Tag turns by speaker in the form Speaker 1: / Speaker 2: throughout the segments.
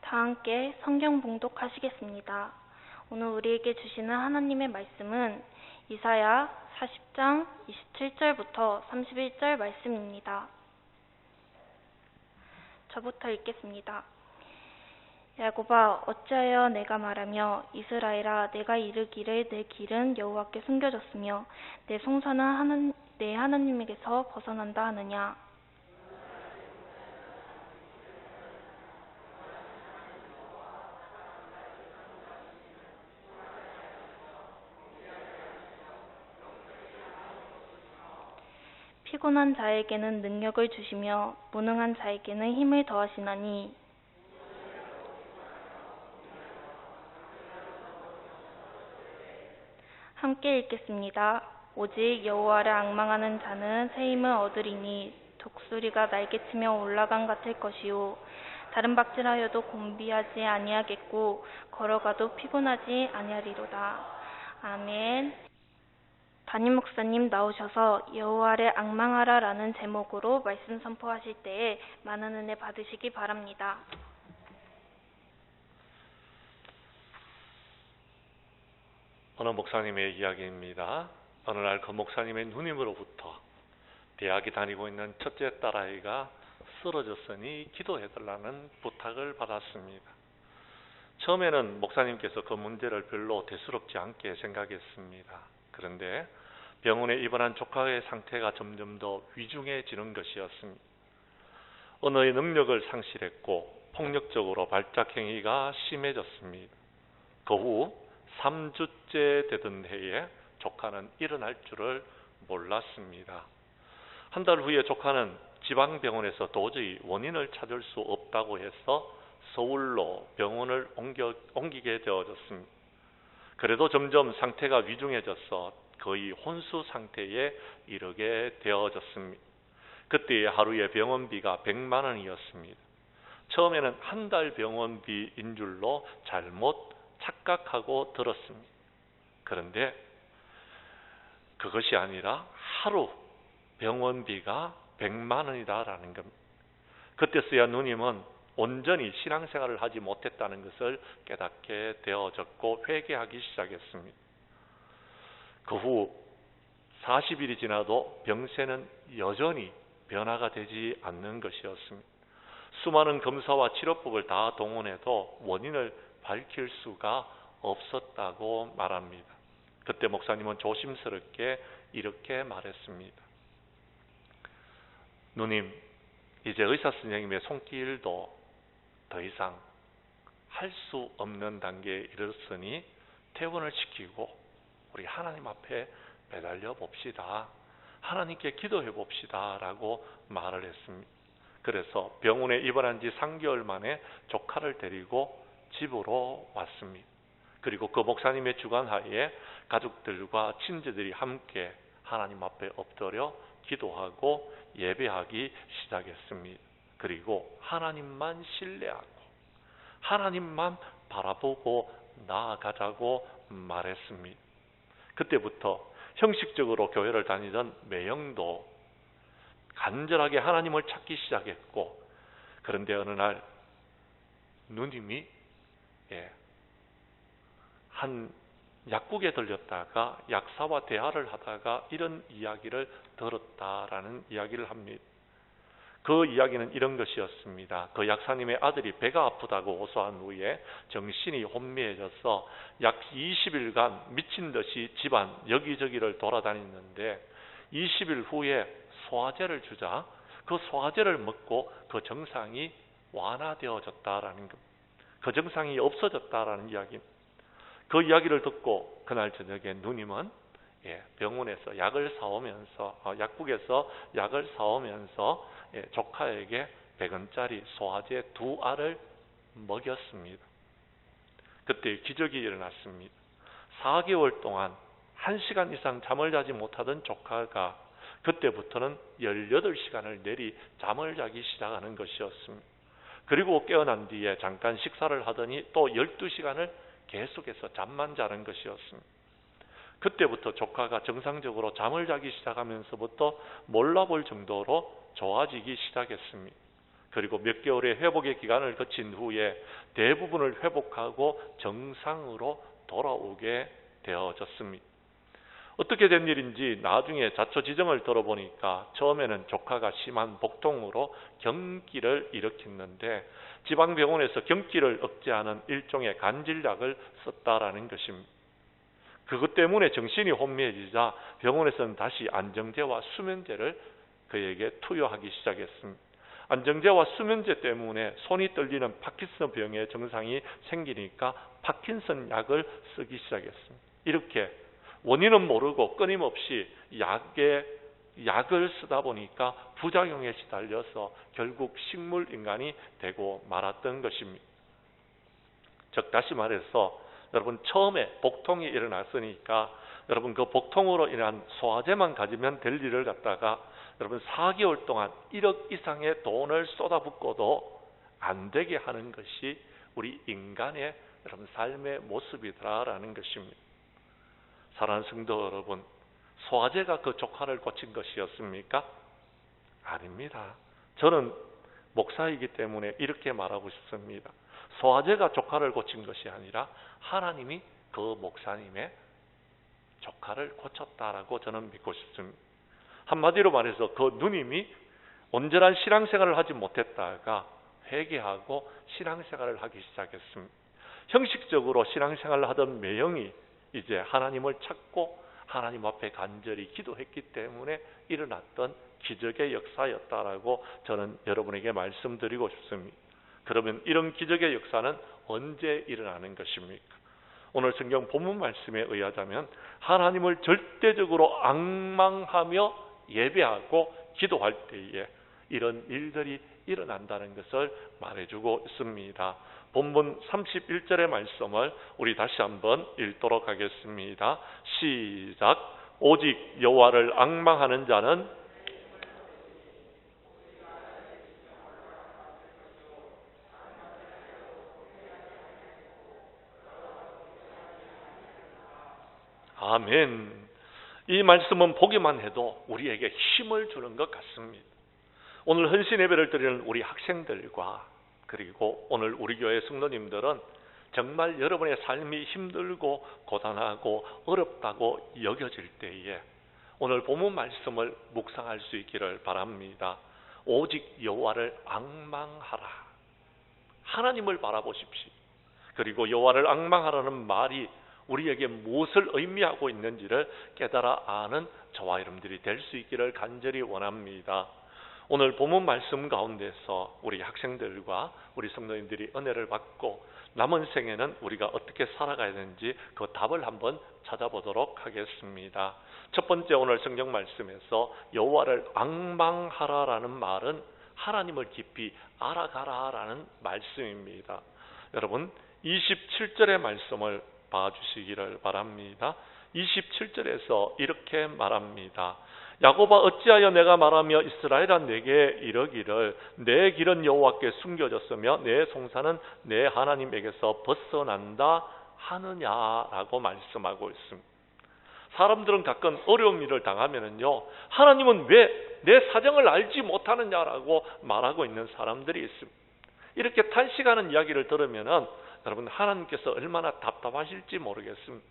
Speaker 1: 다 함께 성경 봉독하시겠습니다. 오늘 우리에게 주시는 하나님의 말씀은 이사야 40장 27절부터 31절 말씀입니다. 저부터 읽겠습니다. 야곱아, 어찌하여 내가 말하며 이스라엘아, 내가 이르기를 내 길은 여호와께 숨겨졌으며 내 송사는 내 하나님에게서 벗어난다 하느냐. 피곤한 자에게는 능력을 주시며 무능한 자에게는 힘을 더하시나니. 함께 읽겠습니다. 오직 여호와를 앙망하는 자는 새 힘을 얻으리니 독수리가 날개치며 올라감 같을 것이요 다른 박질하여도 곤비하지 아니하겠고 걸어가도 피곤하지 아니하리로다. 아멘. 담임 목사님 나오셔서 여호와를 앙망하라라는 제목으로 말씀 선포하실 때에 많은 은혜 받으시기 바랍니다.
Speaker 2: 어느 목사님의 이야기입니다. 어느 날 그 목사님의 누님으로부터 대학에 다니고 있는 첫째 딸아이가 쓰러졌으니 기도해달라는 부탁을 받았습니다. 처음에는 목사님께서 그 문제를 별로 대수롭지 않게 생각했습니다. 그런데 병원에 입원한 조카의 상태가 점점 더 위중해지는 것이었습니다. 언어의 능력을 상실했고 폭력적으로 발작 행위가 심해졌습니다. 그 후 3주째 되던 해에 조카는 일어날 줄을 몰랐습니다. 한 달 후에 조카는 지방병원에서 도저히 원인을 찾을 수 없다고 해서 서울로 병원을 옮기게 되어졌습니다. 그래도 점점 상태가 위중해져서 거의 혼수 상태에 이르게 되어졌습니다. 그때의 하루의 병원비가 100만 원이었습니다. 처음에는 한 달 병원비인 줄로 잘못 착각하고 들었습니다. 그런데 그것이 아니라 하루 병원비가 100만 원이다라는 겁니다. 그때서야 누님은 온전히 신앙생활을 하지 못했다는 것을 깨닫게 되어졌고 회개하기 시작했습니다. 그 후 40일이 지나도 병세는 여전히 변화가 되지 않는 것이었습니다. 수많은 검사와 치료법을 다 동원해도 원인을 밝힐 수가 없었다고 말합니다. 그때 목사님은 조심스럽게 이렇게 말했습니다. 누님, 이제 의사 선생님의 손길도 더 이상 할 수 없는 단계에 이르렀으니 퇴원을 시키고 우리 하나님 앞에 매달려 봅시다. 하나님께 기도해 봅시다 라고 말을 했습니다. 그래서 병원에 입원한 지 3개월 만에 조카를 데리고 집으로 왔습니다. 그리고 그 목사님의 주관하에 가족들과 친지들이 함께 하나님 앞에 엎드려 기도하고 예배하기 시작했습니다. 그리고 하나님만 신뢰하고 하나님만 바라보고 나아가자고 말했습니다. 그때부터 형식적으로 교회를 다니던 매형도 간절하게 하나님을 찾기 시작했고, 그런데 어느 날 누님이 한 약국에 들렸다가 약사와 대화를 하다가 이런 이야기를 들었다라는 이야기를 합니다. 그 이야기는 이런 것이었습니다. 그 약사님의 아들이 배가 아프다고 호소한 후에 정신이 혼미해져서 약 20일간 미친 듯이 집안 여기저기를 돌아다녔는데 20일 후에 소화제를 주자 그 소화제를 먹고 그 증상이 완화되어졌다라는 것, 그 증상이 없어졌다라는 이야기. 그 이야기를 듣고 그날 저녁에 누님은 병원에서 약을 사오면서 약국에서 약을 사오면서 조카에게 100원짜리 소화제 2알을 먹였습니다. 그때 기적이 일어났습니다. 4개월 동안 1시간 이상 잠을 자지 못하던 조카가 그때부터는 18시간을 내리 잠을 자기 시작하는 것이었습니다. 그리고 깨어난 뒤에 잠깐 식사를 하더니 또 12시간을 계속해서 잠만 자는 것이었습니다. 그때부터 조카가 정상적으로 잠을 자기 시작하면서부터 몰라볼 정도로 좋아지기 시작했습니다. 그리고 몇 개월의 회복의 기간을 거친 후에 대부분을 회복하고 정상으로 돌아오게 되어졌습니다. 어떻게 된 일인지 나중에 자초지정을 들어보니까 처음에는 조카가 심한 복통으로 경기를 일으켰는데 지방병원에서 경기를 억제하는 일종의 간질약을 썼다라는 것입니다. 그것 때문에 정신이 혼미해지자 병원에서는 다시 안정제와 수면제를 그에게 투여하기 시작했습니다. 안정제와 수면제 때문에 손이 떨리는 파킨슨 병의 증상이 생기니까 파킨슨 약을 쓰기 시작했습니다. 이렇게 원인은 모르고 끊임없이 약을 쓰다 보니까 부작용에 시달려서 결국 식물인간이 되고 말았던 것입니다. 즉 다시 말해서 여러분 처음에 복통이 일어났으니까 여러분 그 복통으로 인한 소화제만 가지면 될 일을 갖다가 여러분 4개월 동안 1억 이상의 돈을 쏟아붓고도 안 되게 하는 것이 우리 인간의 여러분 삶의 모습이다라는 것입니다. 사랑하는 성도 여러분, 소화제가 그 조카를 고친 것이었습니까? 아닙니다. 저는 목사이기 때문에 이렇게 말하고 싶습니다. 소화제가 조카를 고친 것이 아니라 하나님이 그 목사님의 조카를 고쳤다라고 저는 믿고 싶습니다. 한마디로 말해서 그 누님이 온전한 신앙생활을 하지 못했다가 회개하고 신앙생활을 하기 시작했습니다. 형식적으로 신앙생활을 하던 매형이 이제 하나님을 찾고 하나님 앞에 간절히 기도했기 때문에 일어났던 기적의 역사였다라고 저는 여러분에게 말씀드리고 싶습니다. 그러면 이런 기적의 역사는 언제 일어나는 것입니까? 오늘 성경 본문 말씀에 의하자면 하나님을 절대적으로 앙망하며 예배하고 기도할 때에 이런 일들이 일어난다는 것을 말해주고 있습니다. 본문 31절의 말씀을 우리 다시 한번 읽도록 하겠습니다. 시작. 오직 여호와를 앙망하는 자는 아멘. 이 말씀은 보기만 해도 우리에게 힘을 주는 것 같습니다. 오늘 헌신 예배를 드리는 우리 학생들과 그리고 오늘 우리 교회 성도님들은 정말 여러분의 삶이 힘들고 고단하고 어렵다고 여겨질 때에 오늘 본문 말씀을 묵상할 수 있기를 바랍니다. 오직 여호와를 앙망하라. 하나님을 바라보십시오. 그리고 여호와를 앙망하라는 말이 우리에게 무엇을 의미하고 있는지를 깨달아 아는 저와 여러분들이 될 수 있기를 간절히 원합니다. 오늘 본문 말씀 가운데서 우리 학생들과 우리 성도님들이 은혜를 받고 남은 생에는 우리가 어떻게 살아가야 되는지 그 답을 한번 찾아보도록 하겠습니다. 첫 번째 오늘 성경 말씀에서 여호와를 앙망하라라는 말은 하나님을 깊이 알아가라라는 말씀입니다. 여러분 27절의 말씀을 봐주시기를 바랍니다. 27절에서 이렇게 말합니다. 야곱아 어찌하여 내가 말하며 이스라엘아 내게 이르기를 내 길은 여호와께 숨겨졌으며 내 송사는 내 하나님에게서 벗어난다 하느냐라고 말씀하고 있습니다. 사람들은 가끔 어려운 일을 당하면요 하나님은 왜 내 사정을 알지 못하느냐라고 말하고 있는 사람들이 있습니다. 이렇게 탄식하는 이야기를 들으면은 여러분 하나님께서 얼마나 답답하실지 모르겠습니다.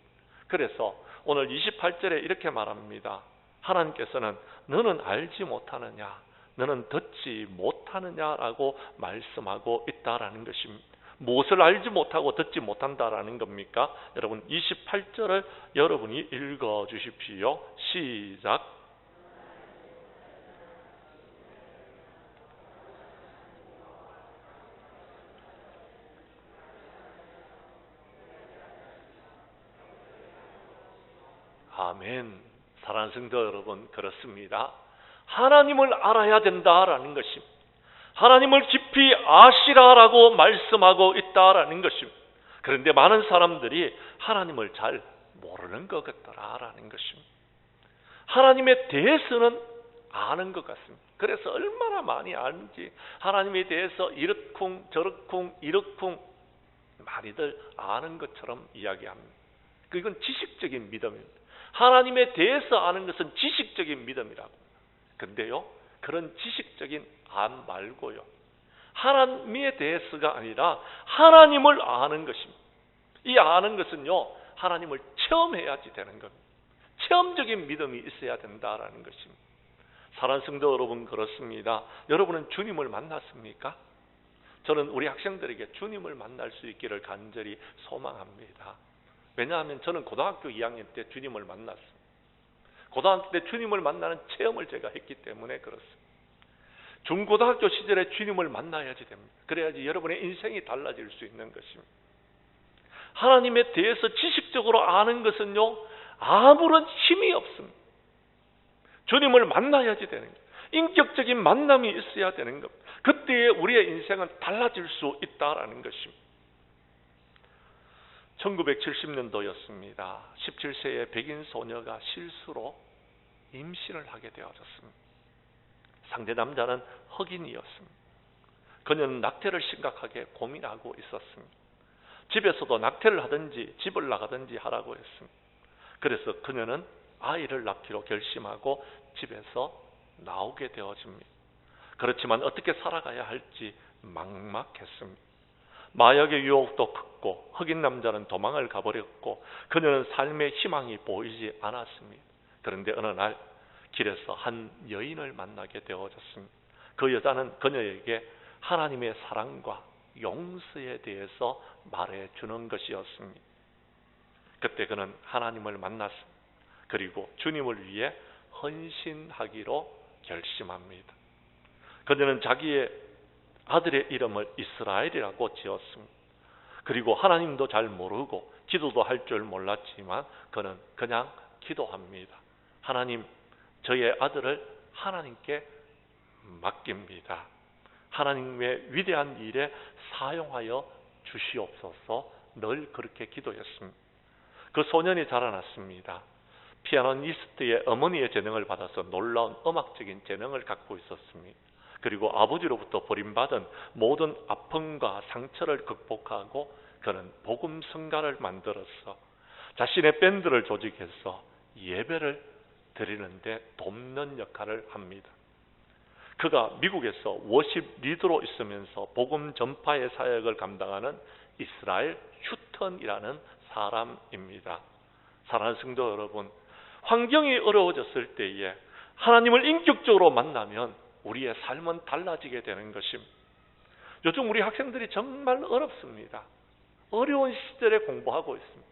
Speaker 2: 그래서 오늘 28절에 이렇게 말합니다. 하나님께서는 너는 알지 못하느냐, 너는 듣지 못하느냐라고 말씀하고 있다라는 것입니다. 무엇을 알지 못하고 듣지 못한다라는 겁니까? 여러분 28절을 여러분이 읽어 주십시오. 시작. 아멘. 사랑하는 성도 여러분, 그렇습니다. 하나님을 알아야 된다라는 것입니다. 하나님을 깊이 아시라라고 말씀하고 있다라는 것입니다. 그런데 많은 사람들이 하나님을 잘 모르는 것 같더라라는 것입니다. 하나님에 대해서는 아는 것 같습니다. 그래서 얼마나 많이 아는지 하나님에 대해서 이렇쿵 저렇쿵 이렇쿵 많이들 아는 것처럼 이야기합니다. 그건 지식적인 믿음입니다. 하나님에 대해서 아는 것은 지식적인 믿음이라고. 근데요, 그런 지식적인 안 말고요, 하나님에 대해서가 아니라 하나님을 아는 것입니다. 이 아는 것은요, 하나님을 체험해야지 되는 겁니다. 체험적인 믿음이 있어야 된다라는 것입니다. 사랑하는 성도 여러분, 그렇습니다. 여러분은 주님을 만났습니까? 저는 우리 학생들에게 주님을 만날 수 있기를 간절히 소망합니다. 왜냐하면 저는 고등학교 2학년 때 주님을 만났습니다. 고등학교 때 주님을 만나는 체험을 제가 했기 때문에 그렇습니다. 중고등학교 시절에 주님을 만나야지 됩니다. 그래야지 여러분의 인생이 달라질 수 있는 것입니다. 하나님에 대해서 지식적으로 아는 것은요, 아무런 힘이 없습니다. 주님을 만나야지 되는 거예요. 인격적인 만남이 있어야 되는 겁니다. 그때에 우리의 인생은 달라질 수 있다라는 것입니다. 1970년도였습니다. 17세의 백인 소녀가 실수로 임신을 하게 되어졌습니다. 상대 남자는 흑인이었습니다. 그녀는 낙태를 심각하게 고민하고 있었습니다. 집에서도 낙태를 하든지 집을 나가든지 하라고 했습니다. 그래서 그녀는 아이를 낳기로 결심하고 집에서 나오게 되어집니다. 그렇지만 어떻게 살아가야 할지 막막했습니다. 마약의 유혹도 컸고 흑인 남자는 도망을 가버렸고 그녀는 삶의 희망이 보이지 않았습니다. 그런데 어느 날 길에서 한 여인을 만나게 되어졌습니다. 그 여자는 그녀에게 하나님의 사랑과 용서에 대해서 말해주는 것이었습니다. 그때 그는 하나님을 만났습니다. 그리고 주님을 위해 헌신하기로 결심합니다. 그녀는 자기의 아들의 이름을 이스라엘이라고 지었습니다. 그리고 하나님도 잘 모르고 기도도 할 줄 몰랐지만 그는 그냥 기도합니다. 하나님, 저의 아들을 하나님께 맡깁니다. 하나님의 위대한 일에 사용하여 주시옵소서. 늘 그렇게 기도했습니다. 그 소년이 자라났습니다. 피아니스트의 어머니의 재능을 받아서 놀라운 음악적인 재능을 갖고 있었습니다. 그리고 아버지로부터 버림받은 모든 아픔과 상처를 극복하고 그는 복음 성가를 만들어서 자신의 밴드를 조직해서 예배를 드리는데 돕는 역할을 합니다. 그가 미국에서 워십 리더로 있으면서 복음 전파의 사역을 감당하는 이스라엘 휴턴이라는 사람입니다. 사랑하는 성도 여러분, 환경이 어려워졌을 때에 하나님을 인격적으로 만나면 우리의 삶은 달라지게 되는 것입니다. 요즘 우리 학생들이 정말 어렵습니다. 어려운 시절에 공부하고 있습니다.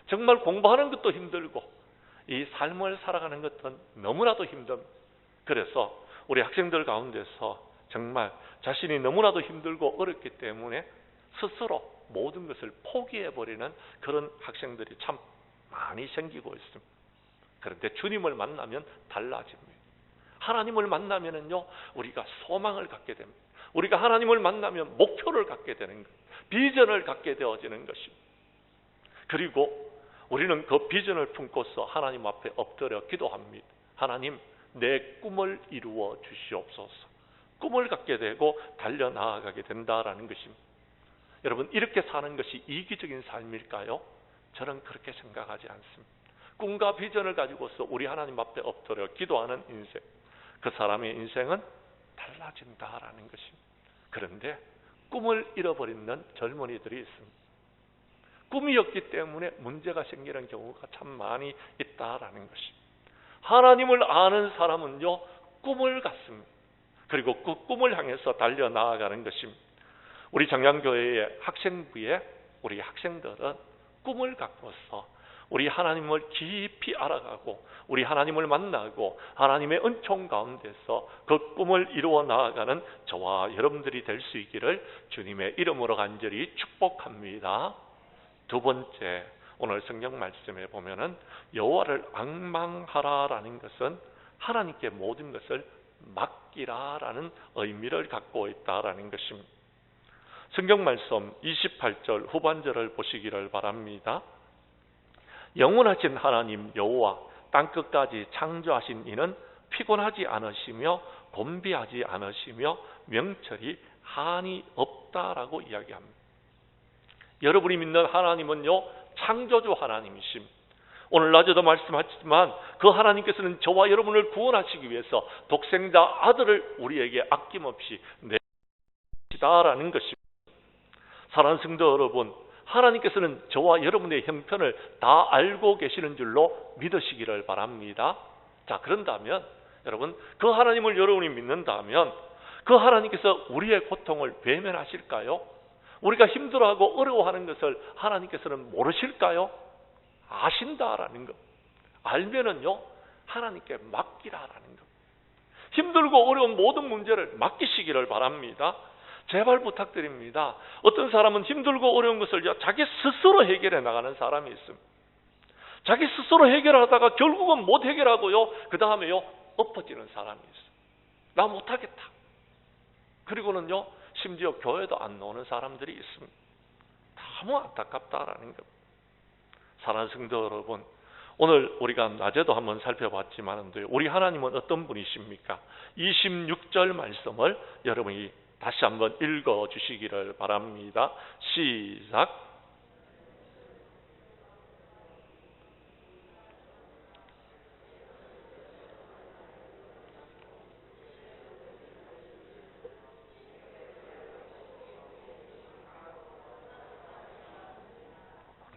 Speaker 2: 정말 공부하는 것도 힘들고 이 삶을 살아가는 것은 너무나도 힘듭니다. 그래서 우리 학생들 가운데서 정말 자신이 너무나도 힘들고 어렵기 때문에 스스로 모든 것을 포기해버리는 그런 학생들이 참 많이 생기고 있습니다. 그런데 주님을 만나면 달라집니다. 하나님을 만나면은요, 우리가 소망을 갖게 됩니다. 우리가 하나님을 만나면 목표를 갖게 되는 거예요. 비전을 갖게 되어지는 것입니다. 그리고 우리는 그 비전을 품고서 하나님 앞에 엎드려 기도합니다. 하나님, 내 꿈을 이루어 주시옵소서. 꿈을 갖게 되고 달려나가게 된다라는 것입니다. 여러분, 이렇게 사는 것이 이기적인 삶일까요? 저는 그렇게 생각하지 않습니다. 꿈과 비전을 가지고서 우리 하나님 앞에 엎드려 기도하는 인생, 그 사람의 인생은 달라진다라는 것입니다. 그런데 꿈을 잃어버리는 젊은이들이 있습니다. 꿈이 없기 때문에 문제가 생기는 경우가 참 많이 있다라는 것입니다. 하나님을 아는 사람은요, 꿈을 갖습니다. 그리고 그 꿈을 향해서 달려나가는 것입니다. 우리 장량교회의 학생부에 우리 학생들은 꿈을 갖고서 우리 하나님을 깊이 알아가고 우리 하나님을 만나고 하나님의 은총 가운데서 그 꿈을 이루어 나아가는 저와 여러분들이 될 수 있기를 주님의 이름으로 간절히 축복합니다. 두 번째, 오늘 성경 말씀에 보면은 여호와를 앙망하라라는 것은 하나님께 모든 것을 맡기라라는 의미를 갖고 있다라는 것입니다. 성경 말씀 28절 후반절을 보시기를 바랍니다. 영원하신 하나님 여호와 땅끝까지 창조하신 이는 피곤하지 않으시며 곤비하지 않으시며 명철이 한이 없다라고 이야기합니다. 여러분이 믿는 하나님은요, 창조주 하나님이십니다. 오늘 낮에도 말씀하셨지만 그 하나님께서는 저와 여러분을 구원하시기 위해서 독생자 아들을 우리에게 아낌없이 믿으시다라는 것입니다. 사랑하는 성도 여러분, 하나님께서는 저와 여러분의 형편을 다 알고 계시는 줄로 믿으시기를 바랍니다. 자, 그런다면 여러분, 그 하나님을 여러분이 믿는다면 그 하나님께서 우리의 고통을 외면하실까요? 우리가 힘들어하고 어려워하는 것을 하나님께서는 모르실까요? 아신다라는 것. 알면은요, 하나님께 맡기라라는 것. 힘들고 어려운 모든 문제를 맡기시기를 바랍니다. 제발 부탁드립니다. 어떤 사람은 힘들고 어려운 것을 자기 스스로 해결해 나가는 사람이 있습니다. 자기 스스로 해결하다가 결국은 못 해결하고요, 그 다음에요, 엎어지는 사람이 있어요. 나 못하겠다. 그리고는요, 심지어 교회도 안 나오는 사람들이 있습니다. 너무 안타깝다라는 겁니다. 사랑하는 성도 여러분, 오늘 우리가 낮에도 한번 살펴봤지만 우리 하나님은 어떤 분이십니까? 26절 말씀을 여러분이 다시 한번 읽어주시기를 바랍니다. 시작.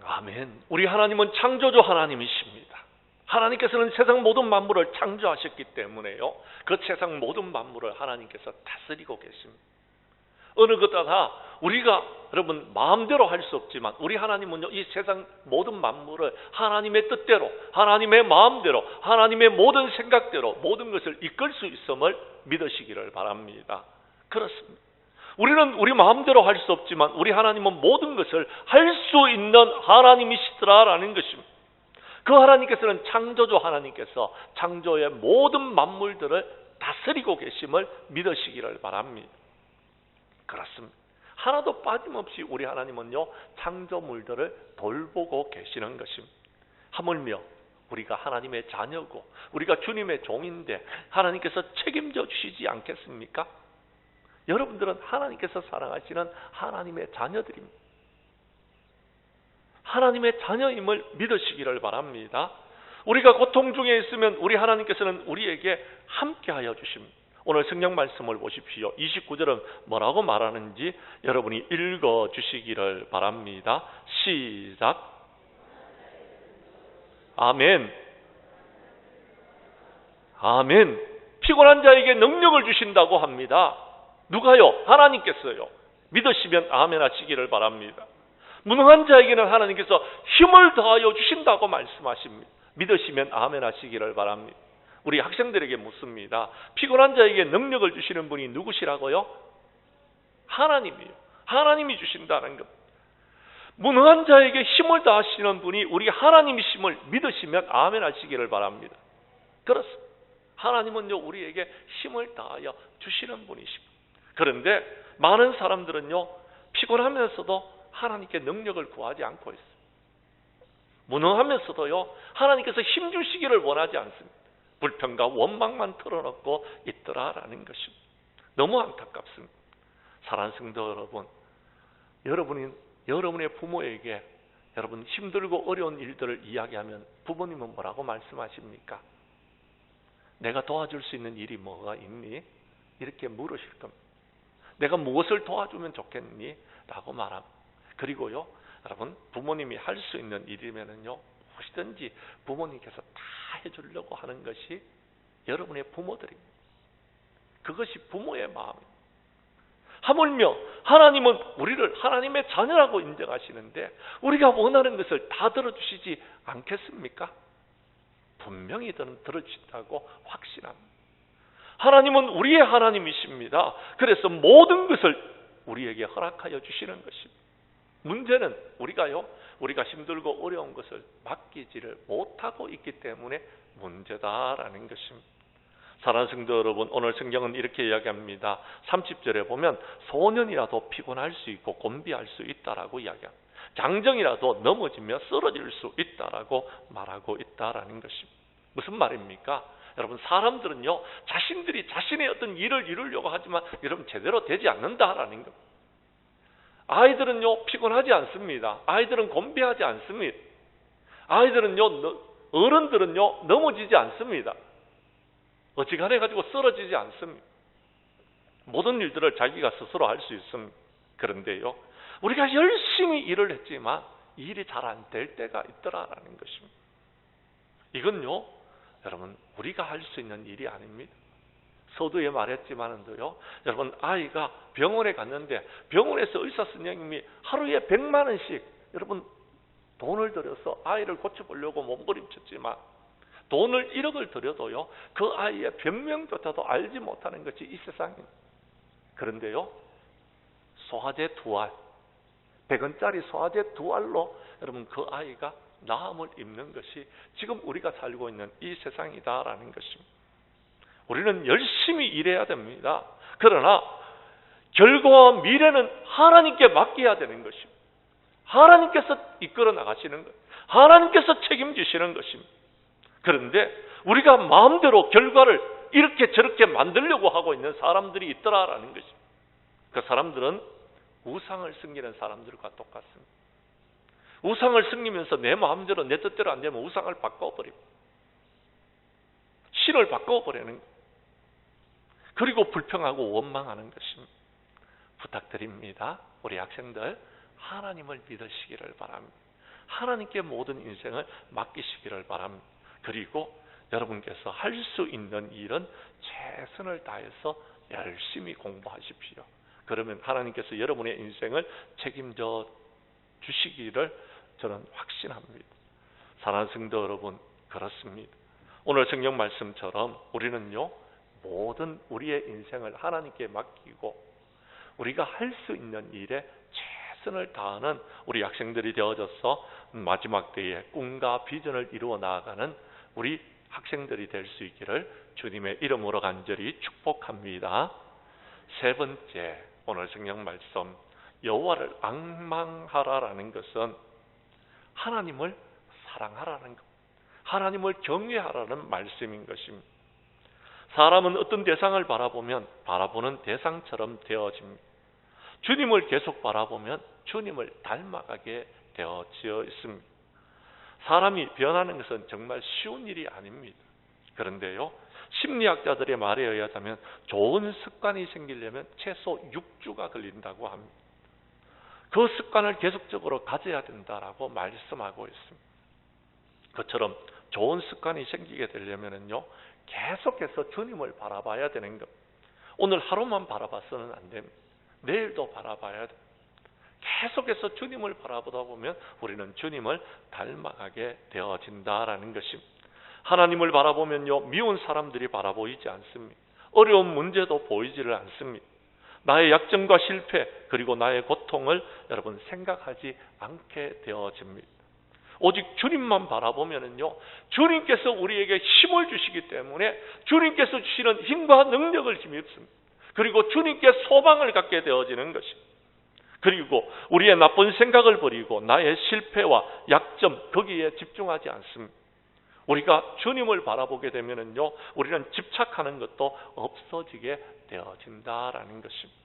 Speaker 2: 아멘. 우리 하나님은 창조주 하나님이십니다. 하나님께서는 세상 모든 만물을 창조하셨기 때문에요, 그 세상 모든 만물을 하나님께서 다스리고 계십니다. 어느 것 다 우리가 여러분 마음대로 할 수 없지만 우리 하나님은요, 이 세상 모든 만물을 하나님의 뜻대로, 하나님의 마음대로, 하나님의 모든 생각대로 모든 것을 이끌 수 있음을 믿으시기를 바랍니다. 그렇습니다. 우리는 우리 마음대로 할 수 없지만 우리 하나님은 모든 것을 할 수 있는 하나님이시더라라는 것입니다. 그 하나님께서는 창조주 하나님께서 창조의 모든 만물들을 다스리고 계심을 믿으시기를 바랍니다. 그렇습니다. 하나도 빠짐없이 우리 하나님은요, 창조물들을 돌보고 계시는 것입니다. 하물며 우리가 하나님의 자녀고 우리가 주님의 종인데 하나님께서 책임져 주시지 않겠습니까? 여러분들은 하나님께서 사랑하시는 하나님의 자녀들입니다. 하나님의 자녀임을 믿으시기를 바랍니다. 우리가 고통 중에 있으면 우리 하나님께서는 우리에게 함께하여 주십니다. 오늘 성경 말씀을 보십시오. 29절은 뭐라고 말하는지 여러분이 읽어주시기를 바랍니다. 시작. 아멘. 아멘. 피곤한 자에게 능력을 주신다고 합니다. 누가요? 하나님께서요. 믿으시면 아멘 하시기를 바랍니다. 무능한 자에게는 하나님께서 힘을 더하여 주신다고 말씀하십니다. 믿으시면 아멘 하시기를 바랍니다. 우리 학생들에게 묻습니다. 피곤한 자에게 능력을 주시는 분이 누구시라고요? 하나님이요. 하나님이 주신다는 것. 무능한 자에게 힘을 다하시는 분이 우리 하나님이심을 믿으시면 아멘 하시기를 바랍니다. 그렇습니다. 하나님은요, 우리에게 힘을 다하여 주시는 분이십니다. 그런데 많은 사람들은요, 피곤하면서도 하나님께 능력을 구하지 않고 있어요. 무능하면서도요, 하나님께서 힘 주시기를 원하지 않습니다. 불평과 원망만 털어놓고 있더라라는 것입니다. 너무 안타깝습니다. 사랑하는 성도 여러분, 여러분의 부모에게 여러분 힘들고 어려운 일들을 이야기하면 부모님은 뭐라고 말씀하십니까? 내가 도와줄 수 있는 일이 뭐가 있니? 이렇게 물으실 겁니다. 내가 무엇을 도와주면 좋겠니? 라고 말합니다. 그리고요, 여러분, 부모님이 할 수 있는 일이면은요, 무엇이든지 부모님께서 다 해주려고 하는 것이 여러분의 부모들입니다. 그것이 부모의 마음입니다. 하물며 하나님은 우리를 하나님의 자녀라고 인정하시는데 우리가 원하는 것을 다 들어주시지 않겠습니까? 분명히 들어주신다고 확신합니다. 하나님은 우리의 하나님이십니다. 그래서 모든 것을 우리에게 허락하여 주시는 것입니다. 문제는 우리가 힘들고 어려운 것을 맡기지를 못하고 있기 때문에 문제다라는 것입니다. 사랑하는 성도 여러분, 오늘 성경은 이렇게 이야기합니다. 30절에 보면 소년이라도 피곤할 수 있고 곤비할 수 있다라고 이야기합니다. 장정이라도 넘어지며 쓰러질 수 있다라고 말하고 있다라는 것입니다. 무슨 말입니까? 여러분, 사람들은요, 자신들이 자신의 어떤 일을 이루려고 하지만 여러분 제대로 되지 않는다라는 것. 아이들은요, 피곤하지 않습니다. 아이들은 곤비하지 않습니다. 아이들은요, 어른들은요, 넘어지지 않습니다. 어지간해 가지고 쓰러지지 않습니다. 모든 일들을 자기가 스스로 할 수 있습니다. 그런데요, 우리가 열심히 일을 했지만 일이 잘 안 될 때가 있더라라는 것입니다. 이건요, 여러분, 우리가 할 수 있는 일이 아닙니다. 서두에 말했지만은도요, 여러분, 아이가 병원에 갔는데 병원에서 의사 선생님이 하루에 100만 원씩 여러분 돈을 들여서 아이를 고쳐보려고 몸부림쳤지만 돈을 1억을 들여도요, 그 아이의 병명조차도 알지 못하는 것이 이 세상입니다. 그런데요, 소화제 2알, 100원짜리 소화제 2알로 여러분 그 아이가 나음을 입는 것이 지금 우리가 살고 있는 이 세상이다라는 것입니다. 우리는 열심히 일해야 됩니다. 그러나 결과와 미래는 하나님께 맡겨야 되는 것입니다. 하나님께서 이끌어 나가시는 것, 하나님께서 책임지시는 것입니다. 그런데 우리가 마음대로 결과를 이렇게 저렇게 만들려고 하고 있는 사람들이 있더라라는 것입니다. 그 사람들은 우상을 섬기는 사람들과 똑같습니다. 우상을 섬기면서 내 마음대로 내 뜻대로 안 되면 우상을 바꿔버립니다. 신을 바꿔버리는 것. 그리고 불평하고 원망하는 것입니다. 부탁드립니다. 우리 학생들 하나님을 믿으시기를 바랍니다. 하나님께 모든 인생을 맡기시기를 바랍니다. 그리고 여러분께서 할 수 있는 일은 최선을 다해서 열심히 공부하십시오. 그러면 하나님께서 여러분의 인생을 책임져 주시기를 저는 확신합니다. 사랑하는 성도 여러분, 그렇습니다. 오늘 성경 말씀처럼 우리는요, 모든 우리의 인생을 하나님께 맡기고 우리가 할 수 있는 일에 최선을 다하는 우리 학생들이 되어져서 마지막 때에 꿈과 비전을 이루어 나아가는 우리 학생들이 될 수 있기를 주님의 이름으로 간절히 축복합니다. 세 번째, 오늘 성경 말씀, 여호와를 앙망하라라는 것은 하나님을 사랑하라는 것, 하나님을 경외하라는 말씀인 것입니다. 사람은 어떤 대상을 바라보면 바라보는 대상처럼 되어집니다. 주님을 계속 바라보면 주님을 닮아가게 되어져 있습니다. 사람이 변하는 것은 정말 쉬운 일이 아닙니다. 그런데요, 심리학자들의 말에 의하자면 좋은 습관이 생기려면 최소 6주가 걸린다고 합니다. 그 습관을 계속적으로 가져야 된다라고 말씀하고 있습니다. 그처럼 좋은 습관이 생기게 되려면요, 계속해서 주님을 바라봐야 되는 것. 오늘 하루만 바라봐서는 안 됩니다. 내일도 바라봐야 됩니다. 계속해서 주님을 바라보다 보면 우리는 주님을 닮아가게 되어진다라는 것입니다. 하나님을 바라보면요, 미운 사람들이 바라보이지 않습니다. 어려운 문제도 보이지를 않습니다. 나의 약점과 실패 그리고 나의 고통을 여러분 생각하지 않게 되어집니다. 오직 주님만 바라보면은요, 주님께서 우리에게 힘을 주시기 때문에 주님께서 주시는 힘과 능력을 힘입습니다. 그리고 주님께 소망을 갖게 되어지는 것입니다. 그리고 우리의 나쁜 생각을 버리고 나의 실패와 약점 거기에 집중하지 않습니다. 우리가 주님을 바라보게 되면은요, 우리는 집착하는 것도 없어지게 되어진다라는 것입니다.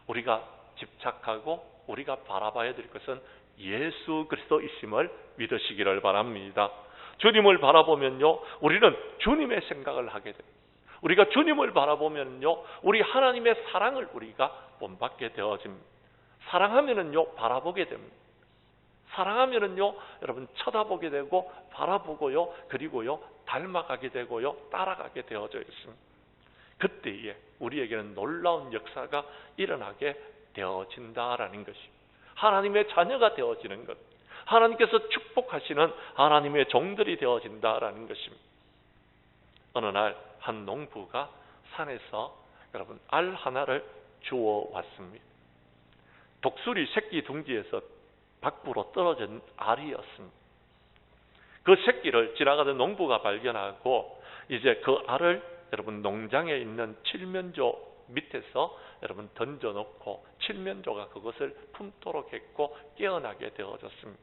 Speaker 2: 우리가 집착하고 우리가 바라봐야 될 것은 예수 그리스도이심을 믿으시기를 바랍니다. 주님을 바라보면요, 우리는 주님의 생각을 하게 됩니다. 우리가 주님을 바라보면요, 우리 하나님의 사랑을 우리가 본받게 되어집니다. 사랑하면은요, 바라보게 됩니다. 사랑하면은요, 여러분 쳐다보게 되고 바라보고요, 그리고요 닮아가게 되고요, 따라가게 되어져 있습니다. 그때에 우리에게는 놀라운 역사가 일어나게 되어진다라는 것입니다. 하나님의 자녀가 되어지는 것, 하나님께서 축복하시는 하나님의 종들이 되어진다라는 것입니다. 어느 날 한 농부가 산에서 여러분 알 하나를 주워 왔습니다. 독수리 새끼 둥지에서 밖으로 떨어진 알이었습니다. 그 새끼를 지나가던 농부가 발견하고 이제 그 알을 여러분 농장에 있는 칠면조 밑에서 여러분 던져놓고 칠면조가 그것을 품도록 했고 깨어나게 되어졌습니다.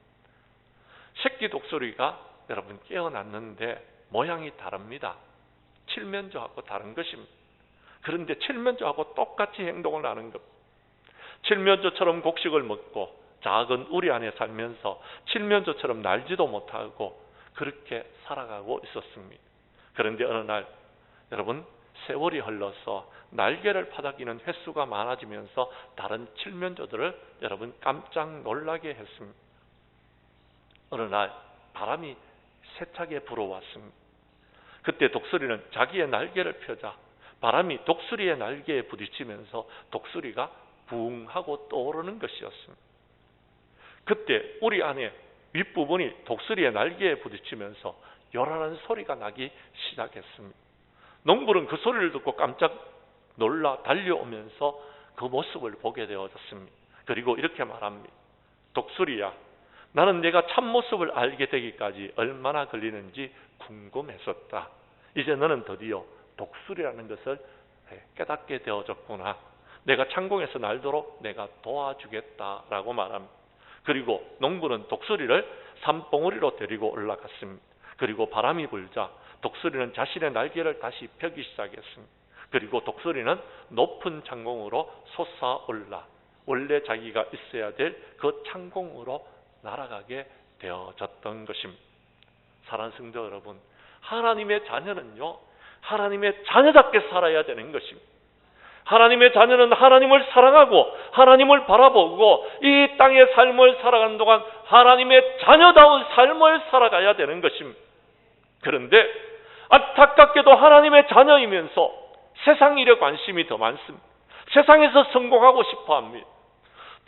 Speaker 2: 새끼 독수리가 여러분 깨어났는데 모양이 다릅니다. 칠면조하고 다른 것입니다. 그런데 칠면조하고 똑같이 행동을 하는 것. 칠면조처럼 곡식을 먹고 작은 우리 안에 살면서 칠면조처럼 날지도 못하고 그렇게 살아가고 있었습니다. 그런데 어느 날 여러분 세월이 흘러서 날개를 파닥이는 횟수가 많아지면서 다른 칠면조들을 여러분 깜짝 놀라게 했습니다. 어느 날 바람이 세차게 불어왔습니다. 그때 독수리는 자기의 날개를 펴자 바람이 독수리의 날개에 부딪히면서 독수리가 붕 하고 떠오르는 것이었습니다. 그때 우리 안에 윗부분이 독수리의 날개에 부딪히면서 요란한 소리가 나기 시작했습니다. 농부는 그 소리를 듣고 깜짝 놀라 달려오면서 그 모습을 보게 되어졌습니다. 그리고 이렇게 말합니다. 독수리야, 나는 내가 참모습을 알게 되기까지 얼마나 걸리는지 궁금했었다. 이제 너는 드디어 독수리라는 것을 깨닫게 되어졌구나. 내가 창공에서 날도록 내가 도와주겠다라고 말합니다. 그리고 농부는 독수리를 산봉우리로 데리고 올라갔습니다. 그리고 바람이 불자 독수리는 자신의 날개를 다시 펴기 시작했습니다. 그리고 독수리는 높은 창공으로 솟아올라 원래 자기가 있어야 될 그 창공으로 날아가게 되어졌던 것입니다. 사랑하는 성도 여러분, 하나님의 자녀는요, 하나님의 자녀답게 살아야 되는 것입니다. 하나님의 자녀는 하나님을 사랑하고 하나님을 바라보고 이 땅의 삶을 살아가는 동안 하나님의 자녀다운 삶을 살아가야 되는 것입니다. 그런데 안타깝게도 하나님의 자녀이면서 세상 일에 관심이 더 많습니다. 세상에서 성공하고 싶어 합니다.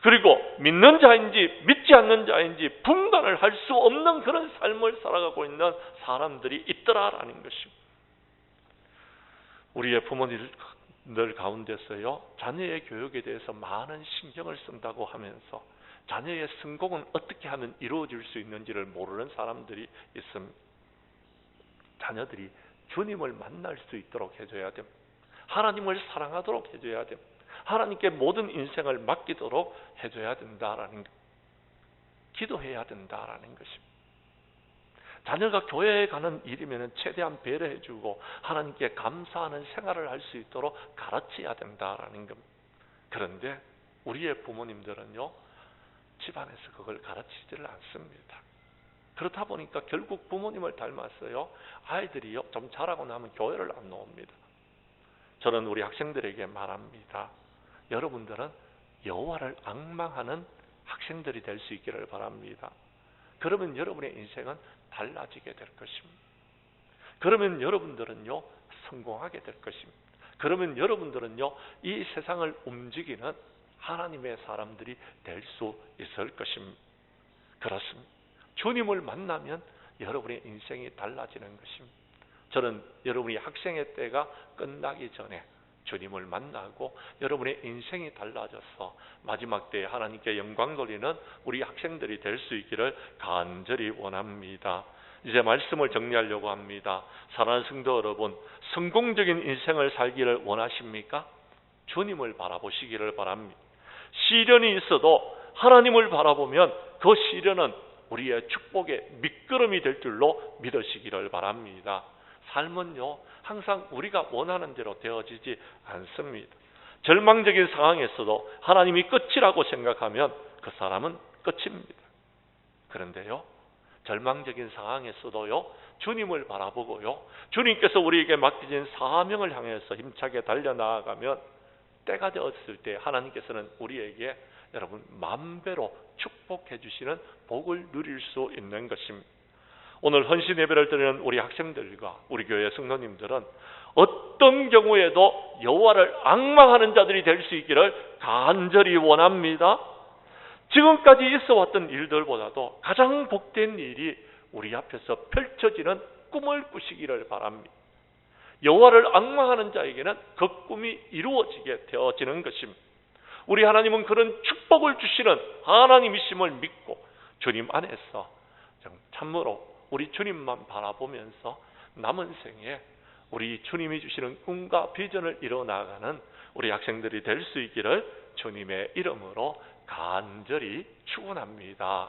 Speaker 2: 그리고 믿는 자인지 믿지 않는 자인지 분간을 할 수 없는 그런 삶을 살아가고 있는 사람들이 있더라라는 것입니다. 우리의 부모님들 가운데서요, 자녀의 교육에 대해서 많은 신경을 쓴다고 하면서 자녀의 성공은 어떻게 하면 이루어질 수 있는지를 모르는 사람들이 있습니다. 자녀들이 주님을 만날 수 있도록 해줘야 됩니다. 하나님을 사랑하도록 해줘야 됩니다. 하나님께 모든 인생을 맡기도록 해줘야 된다라는 것. 기도해야 된다라는 것입니다. 자녀가 교회에 가는 일이면 최대한 배려해주고 하나님께 감사하는 생활을 할 수 있도록 가르쳐야 된다라는 겁니다. 그런데 우리의 부모님들은요, 집안에서 그걸 가르치지를 않습니다. 그렇다 보니까 결국 부모님을 닮았어요. 아이들이요, 좀 자라고 나면 교회를 안 나옵니다. 저는 우리 학생들에게 말합니다. 여러분들은 여호와를 앙망하는 학생들이 될 수 있기를 바랍니다. 그러면 여러분의 인생은 달라지게 될 것입니다. 그러면 여러분들은요, 성공하게 될 것입니다. 그러면 여러분들은요, 이 세상을 움직이는 하나님의 사람들이 될 수 있을 것입니다. 그렇습니다. 주님을 만나면 여러분의 인생이 달라지는 것입니다. 저는 여러분이 학생의 때가 끝나기 전에 주님을 만나고 여러분의 인생이 달라져서 마지막 때에 하나님께 영광 돌리는 우리 학생들이 될 수 있기를 간절히 원합니다. 이제 말씀을 정리하려고 합니다. 사랑하는 성도 여러분, 성공적인 인생을 살기를 원하십니까? 주님을 바라보시기를 바랍니다. 시련이 있어도 하나님을 바라보면 그 시련은 우리의 축복의 미끄럼이 될 줄로 믿으시기를 바랍니다. 삶은요, 항상 우리가 원하는 대로 되어지지 않습니다. 절망적인 상황에서도 하나님이 끝이라고 생각하면 그 사람은 끝입니다. 그런데요, 절망적인 상황에서도요, 주님을 바라보고요, 주님께서 우리에게 맡기신 사명을 향해서 힘차게 달려나아가면 때가 되었을 때 하나님께서는 우리에게 여러분 만배로 축복해 주시는 복을 누릴 수 있는 것입니다. 오늘 헌신 예배를 드리는 우리 학생들과 우리 교회 성도님들은 어떤 경우에도 여호와를 앙망하는 자들이 될 수 있기를 간절히 원합니다. 지금까지 있어왔던 일들보다도 가장 복된 일이 우리 앞에서 펼쳐지는 꿈을 꾸시기를 바랍니다. 여호와를 앙망하는 자에게는 그 꿈이 이루어지게 되어지는 것입니다. 우리 하나님은 그런 축복을 주시는 하나님이심을 믿고 주님 안에서 참으로 우리 주님만 바라보면서 남은 생에 우리 주님이 주시는 꿈과 비전을 이뤄나가는 우리 학생들이 될 수 있기를 주님의 이름으로 간절히 축원합니다.